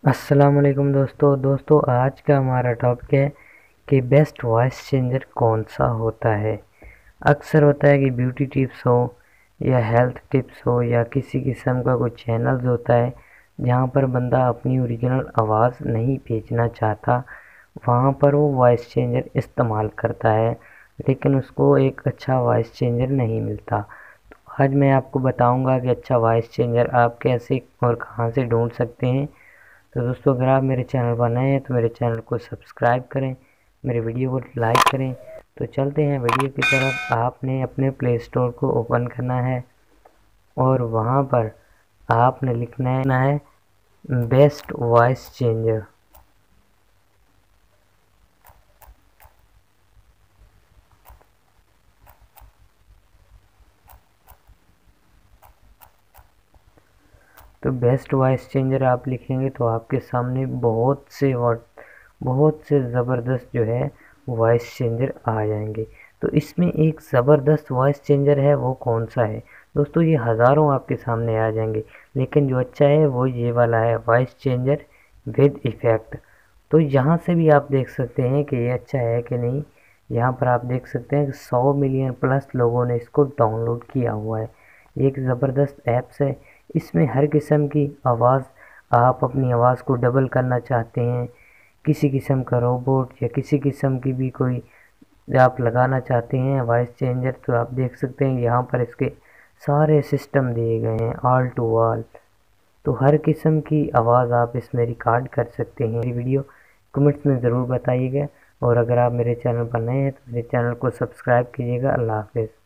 अस्सलाम वालेकुम दोस्तों आज का हमारा टॉपिक है कि बेस्ट वॉइस चेंजर कौन सा होता है। अक्सर होता है कि ब्यूटी टिप्स हो या हेल्थ टिप्स हो या किसी किस्म का कोई चैनल्स होता है जहाँ पर बंदा अपनी ओरिजिनल आवाज़ नहीं भेजना चाहता, वहाँ पर वो वॉइस चेंजर इस्तेमाल करता है लेकिन उसको एक अच्छा वॉइस चेंजर नहीं मिलता। तो आज मैं आपको बताऊँगा कि अच्छा वॉइस चेंजर आप कैसे और कहाँ से ढूँढ सकते हैं। तो दोस्तों अगर आप मेरे चैनल पर नए हैं तो मेरे चैनल को सब्सक्राइब करें, मेरे वीडियो को लाइक करें। तो चलते हैं वीडियो की तरफ। आपने अपने प्ले स्टोर को ओपन करना है और वहाँ पर आपने लिखना है बेस्ट वॉइस चेंजर। तो बेस्ट वॉइस चेंजर आप लिखेंगे तो आपके सामने बहुत से ज़बरदस्त जो है वॉइस चेंजर आ जाएंगे। तो इसमें एक ज़बरदस्त वॉइस चेंजर है, वो कौन सा है दोस्तों? ये हज़ारों आपके सामने आ जाएंगे लेकिन जो अच्छा है वो ये वाला है, वॉइस चेंजर विद इफ़ेक्ट। तो यहाँ से भी आप देख सकते हैं कि ये अच्छा है कि नहीं। यहाँ पर आप देख सकते हैं कि 100 मिलियन प्लस लोगों ने इसको डाउनलोड किया हुआ है। ये एक ज़बरदस्त ऐप्स है। इसमें हर किस्म की आवाज़, आप अपनी आवाज़ को डबल करना चाहते हैं, किसी किस्म का रोबोट या किसी किस्म की भी कोई आप लगाना चाहते हैं वॉइस चेंजर, तो आप देख सकते हैं यहाँ पर इसके सारे सिस्टम दिए गए हैं ऑल टू ऑल। तो हर किस्म की आवाज़ आप इसमें रिकॉर्ड कर सकते हैं। मेरी वीडियो कमेंट्स में ज़रूर बताइएगा और अगर आप मेरे चैनल पर नए हैं तो मेरे चैनल को सब्सक्राइब कीजिएगा। अल्लाह हाफ़िज़।